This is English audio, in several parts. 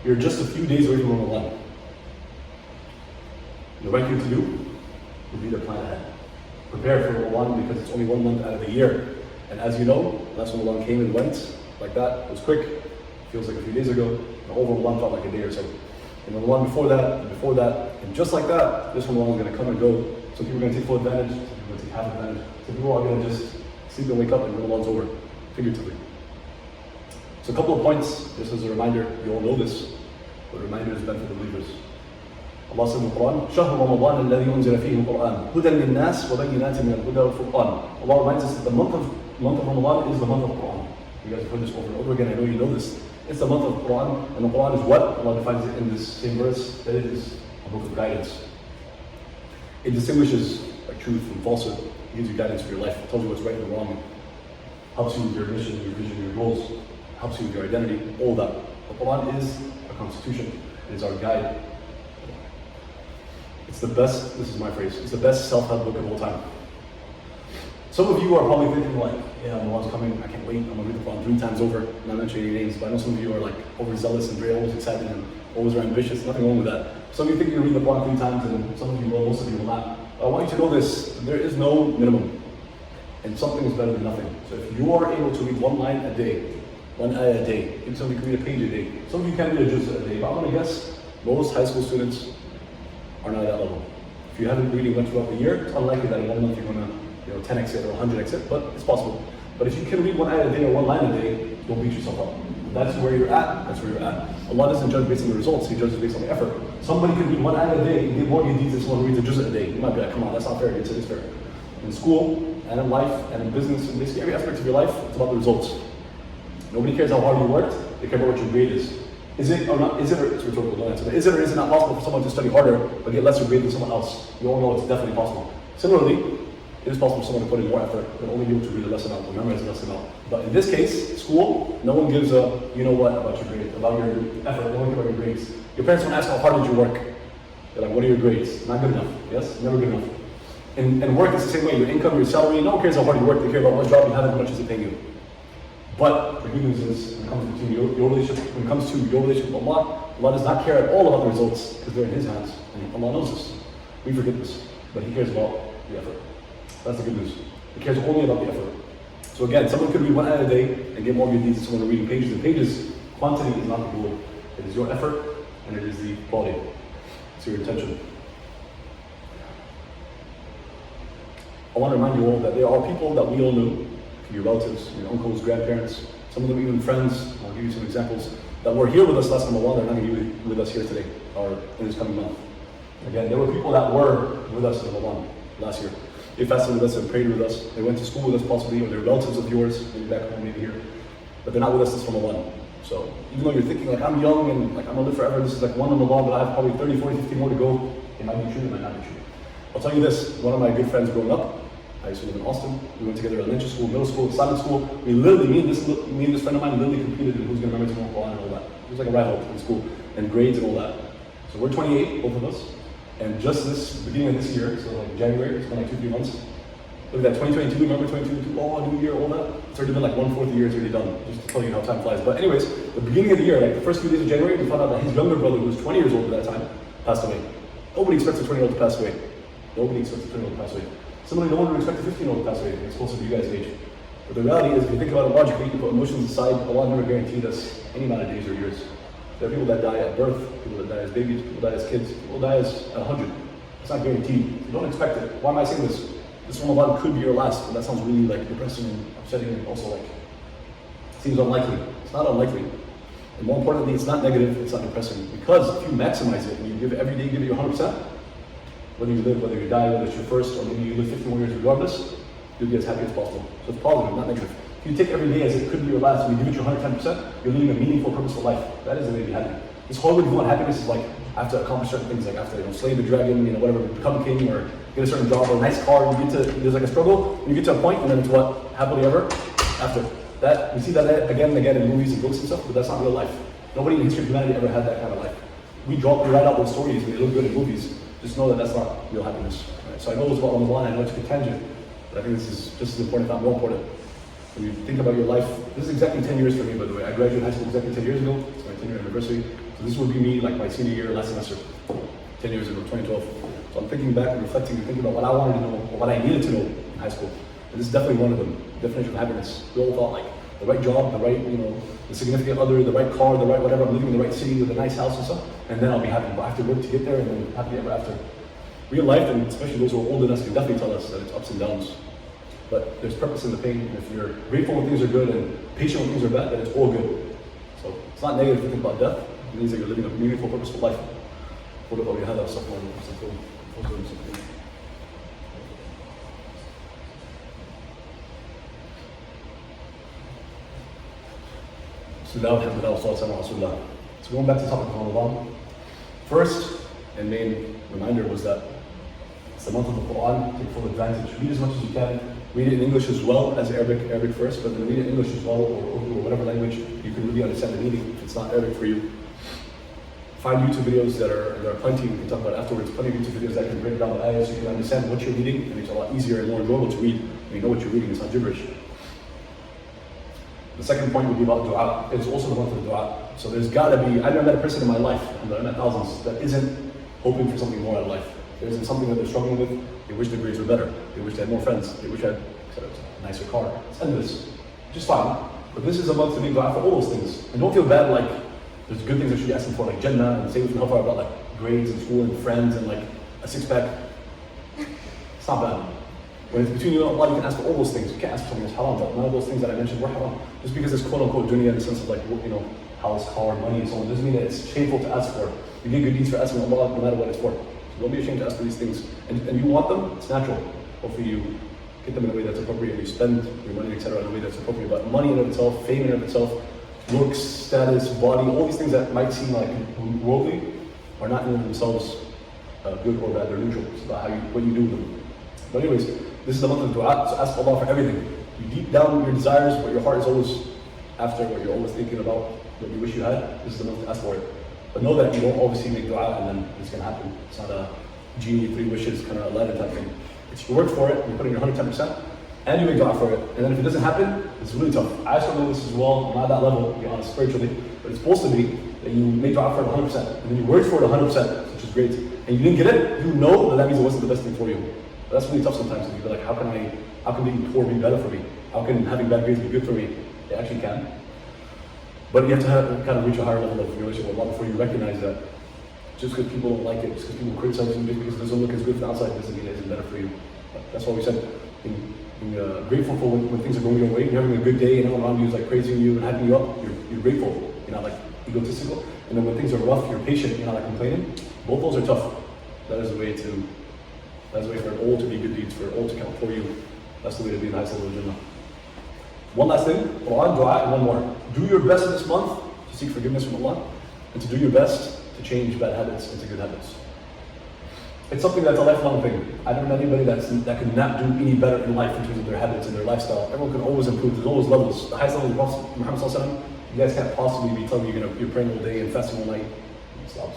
You're just a few days away from Ramadan. The right thing to do would be to plan ahead. Prepare for Ramadan because it's only 1 month out of the year. And as you know, last Ramadan came and went like that. It was quick. Feels like a few days ago. The whole Ramadan felt like a day or so. And Ramadan before that, and just like that, this Ramadan is going to come and go. Some people are going to take full advantage, some people are going to take half advantage. Some people are going to just sleep and wake up and Ramadan's over, figuratively. So a couple of points, just as a reminder, you all know this, but reminders benefit the believers. Allah says in the Quran, شهر رمضان الذي أنزل فيه القرآن هدى للناس وبينات من الهدى والفرقان. Allah reminds us that the month of Ramadan is the month of Quran. You guys have heard this over and over again, I know you know this. It's the month of Quran, and the Quran is what? Allah defines it in this same verse, that it is a book of guidance. It distinguishes truth from falsehood. It gives you guidance for your life. It tells you what's right and wrong. Helps you with your mission, your vision, your goals. Helps you with your identity, all that. The Quran is a constitution. It is our guide. It's the best, this is my phrase, it's the best self-help book of all time. Some of you are probably thinking like, yeah, Ramadan's coming, I can't wait, I'm going to read the Quran 3 times over. I'm not mentioning any names, but I know some of you are like overzealous and very always excited and always are ambitious, nothing wrong with that. Some of you think you can read the Quran 3 times and some of you will, most of you will not. I want you to know this, there is no minimum. And something is better than nothing. So if you are able to read 1 line a day, 1 ayah a day, maybe some of you can read a page a day, some of you can read a juz a day, but I'm going to guess most high school students are not at that level. If you haven't really went throughout the year, it's unlikely that in 1 month you're going to 10x it or 100x it, but it's possible. But if you can read 1 ayah a day or 1 line a day, don't beat yourself up. That's where you're at. That's where you're at. Allah doesn't judge based on the results, He judges based on the effort. Somebody can read 1 ayah a day and get more deeds than someone who reads a juz a day. You might be like, come on, that's not fair. It's fair. In school, and in life, and in business, and basically every aspect of your life, it's about the results. Nobody cares how hard you worked, they care about what your grade is. Is it or not, it's rhetorical, don't answer, but is it or is it not possible for someone to study harder, but get lesser grade than someone else? You all know it's definitely possible. Similarly, it is possible for someone to put in more effort and only be able to read a less amount or memorize a less amount. But in this case, school, no one gives a you know what about your grade, about your effort, no one cares about your grades. Your parents won't ask how hard did you work. They're like, what are your grades? Not good enough. Yes? Never good enough. And work is the same way. Your income, your salary, no one cares how hard you work. They care about what job you have and how much is it paying you. But the good news is, when it comes to your relationship with Allah, Allah does not care at all about the results because they're in His hands. And Allah knows this. We forget this. But He cares about the effort. That's the good news. He cares only about the effort. So again, someone could read 1 ayah a day and get more good deeds than someone reading pages and pages. Quantity is not the goal. It is your effort and it is the quality. It's your intention. I want to remind you all that there are people that we all know, your relatives, your uncles, grandparents, some of them even friends. I'll give you some examples that were here with us last Ramadan. They're not going to be with us here today or in this coming month. Again, there were people that were with us in Ramadan last year. They fasted with us and prayed with us. They went to school with us possibly, or they're relatives of yours, maybe back home, maybe here. But they're not with us this Ramadan. So even though you're thinking like, I'm young and like I'm gonna live forever, this is like 1 Ramadan, but I have probably 30, 40, 50 more to go. It might be true, it might not be true. I'll tell you this, one of my good friends growing up, I used to live in Austin. We went together at elementary school, middle school, Islamic school. We literally, me and this friend of mine literally competed in who's gonna remember to know Quran and all that. It was like a rival in school, and grades and all that. So we're 28, both of us. And just this beginning of this year, so like January, it's been like 2-3 months. Look at that, 2022, remember 2022, oh, new year, all that. It's already been like 1/4 year, it's already done. Just to tell you how time flies. But anyways, the beginning of the year, like the first few days of January, we found out that his younger brother, who was 20 years old at that time, passed away. Nobody expects a 20-year-old to pass away. Nobody expects a 20-year-old to pass away. Similarly, no one would expect a 15-year-old to pass away. It's closer to you guys' age. But the reality is, if you think about it logically, you put emotions aside, Allah never guaranteed us any amount of days or years. There are people that die at birth, people that die as babies, people that die as kids, people die at 100. It's not guaranteed. You don't expect it. Why am I saying this? This Ramadan could be your last, but that sounds really like depressing and upsetting and also like, seems unlikely. It's not unlikely. And more importantly, it's not negative, it's not depressing. Because if you maximize it and you give every day, give it your 100%, whether you live, whether you die, whether it's your first, or maybe you live 50 more years regardless, you'll be as happy as possible. So it's positive, not negative. If you take every day as it could be your last and you give it your 110%, you're living a meaningful, purposeful life. That is the way to be happy. This whole way to want happiness is like, I have to accomplish certain things, like I have to slay the dragon, whatever, become king, or get a certain job, or a nice car, and there's like a struggle, and you get to a point, and then it's what? Happily ever after. That, we see that again and again in movies and books and stuff, but that's not real life. Nobody in the history of humanity ever had that kind of life. We write out those stories, and they look good in movies. Just know that that's not real happiness. Right? So I know it's about Ramadan, I know it's a tangent, but I think this is just as important, if not more important. When you think about your life, this is exactly 10 years for me, by the way. I graduated high school exactly 10 years ago. It's my 10-year anniversary. So this would be me like my senior year, last semester, 10 years ago, 2012. So I'm thinking back and reflecting and thinking about what I wanted to know, or what I needed to know in high school. And this is definitely one of them, definition of happiness. We all thought like the right job, the right, the significant other, the right car, the right whatever, I'm living in the right city with a nice house and stuff, and then I'll be happy. But I have to work to get there and then happy ever after. Real life, and especially those who are older than us, can definitely tell us that it's ups and downs. But there's purpose in the pain, and if you're grateful when things are good and patient when things are bad, then it's all good. So it's not negative to think about death. It means that you're living a meaningful, purposeful life. So going back to the topic of Ramadan, first and main reminder was that it's the month of the Quran. Take full advantage. Read as much as you can. Read it in English as well as Arabic first, but then read it in English as well, or whatever language you can really understand the meaning if it's not Arabic for you. Find YouTube videos there are plenty, we can talk about afterwards, plenty of YouTube videos that can break down the ayahs so you can understand what you're reading, and it's a lot easier and more enjoyable to read when you know what you're reading, it's not gibberish. The second point would be about dua. It's also the month of dua. So there's gotta be, I've never met a person in my life, and I've met thousands, that isn't hoping for something more out of life. There isn't something that they're struggling with. They wish their grades were better. They wish they had more friends. They wish they had a nicer car. It's endless. Just fine. But this is a month to make dua for all those things. And don't feel bad like there's good things I should be asking for, like Jannah, and say with hellfire about like grades in school and friends and like a six-pack. It's not bad. When it's between you and Allah, you can ask for all those things. You can't ask for something that's haram, but none of those things that I mentioned were haram. Just because it's quote-unquote dunya in the sense of like, house, car, money, and so on, doesn't mean that it's shameful to ask for. You get good deeds for asking Allah no matter what it's for. So don't be ashamed to ask for these things. And you want them, it's natural. Hopefully you get them in a way that's appropriate, you spend your money, etc. in a way that's appropriate. But money in and of itself, fame in and of itself, looks, status, body, all these things that might seem like worldly are not in themselves good or bad, they're neutral. It's about what you do with them. But anyways, this is the month of dua, so ask Allah for everything. You deep down your desires, what your heart is always after, what you're always thinking about, what you wish you had, this is the month to ask for it. But know that you won't obviously make dua and then it's going to happen. It's not a genie, 3 wishes, kind of Aladdin type thing. It's you work for it, you put in your 110%, and you make dua for it. And then if it doesn't happen, it's really tough. I struggle with this as well, not at that level, to be honest, spiritually, but it's supposed to be that you make dua for it 100%, and then you work for it 100%, which is great. And you didn't get it, you know that means it wasn't the best thing for you. But that's really tough sometimes, to be like, how can being poor be better for me? How can having bad grades be good for me? It actually can. But you have to kind of reach a higher level of your relationship with Allah before you recognize that just because people don't like it, just because people criticize you, just because it doesn't look as good from the outside, doesn't mean it's better for you. But that's why we said, being grateful for when things are going your way, you're having a good day and everyone around you is like praising you and hyping you up, you're grateful, you're not like egotistical. And then when things are rough, you're patient, you're not like complaining. Both those are tough. That is the way for it all to be good deeds, for it all to count for you. That's the way to be in the highest level of Jannah. One last thing, Quran, dua, and one more. Do your best this month to seek forgiveness from Allah, and to do your best to change bad habits into good habits. It's something that's a lifelong thing. I don't know anybody that can not do any better in life in terms of their habits and their lifestyle. Everyone can always improve. There's always levels. The highest level of Prophet Muhammad Sallallahu Alaihi Wasallam, you guys can't possibly be telling me you're praying all day and fasting all night. Stop.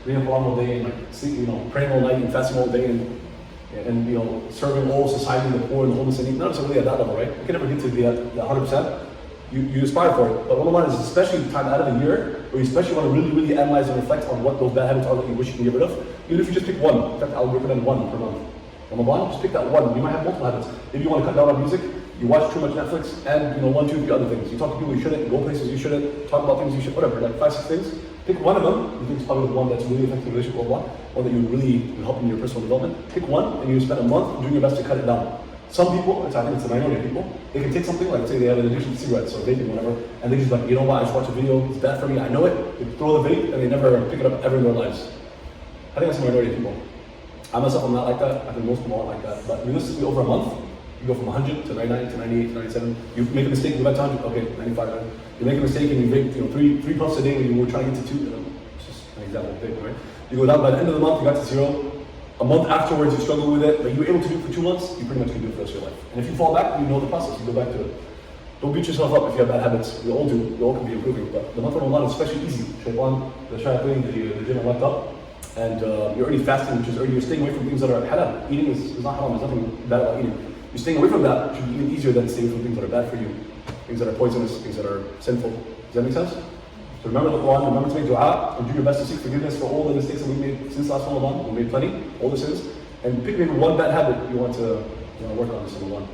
Reading Quran all day and praying all night and fasting all day and serving all society, the poor and the homeless and not necessarily at that level, right? You can never get to the 100%. You aspire for it. But what I want is especially time out of the year where you especially want to really, really analyze and reflect on what those bad habits are that you wish you can get rid of. Even if you just pick one. In fact, I'll recommend one per month. Ramadan, just pick that one. You might have multiple habits. If you want to cut down on music, you watch too much Netflix, and 1, 2, 3 other things. You talk to people you shouldn't, you go places you shouldn't, talk about things you should, whatever, like 5, 6 things. Pick one of them. You think it's probably the one that's really affecting your relationship with Allah, or that you really will help in your personal development. Pick one, and you spend a month doing your best to cut it down. Some people, I think it's the minority of people, they can take something like, say they have an addiction to cigarettes or vaping, whatever, and they just like, you know what, I just watched a video, it's bad for me, I know it. They throw the vape, and they never pick it up ever in their lives. I think that's the minority of people. I myself am not like that. I think most people aren't like that. But realistically, over a month, you go from 100 to 99 to 98 to 97. You make a mistake, you go back to 100, okay, 95. You make a mistake and you vape, three puffs a day when you were trying to get to 2. It's just an example of vape, right? You go down by the end of the month, you got to 0. A month afterwards, you struggle with it, but you were able to do it for 2 months, you pretty much can do it for the rest of your life. And if you fall back, you know the process, you go back to it. Don't beat yourself up if you have bad habits. We all do, we all can be improving. But the month of Ramadan is especially easy. Shaitan, the shayateen, the jinn are locked up. And you're already fasting, which is already, you're staying away from things that are halal. Eating is not haram, there's nothing bad about eating. You're staying away from that, which should be even easier than staying away from things that are bad for you. Things that are poisonous, things that are sinful. Does that make sense? So remember the Quran, remember to make dua, and do your best to seek forgiveness for all the mistakes that we made since last Ramadan. We made plenty, all the sins. And pick maybe one bad habit you want to work on this Ramadan.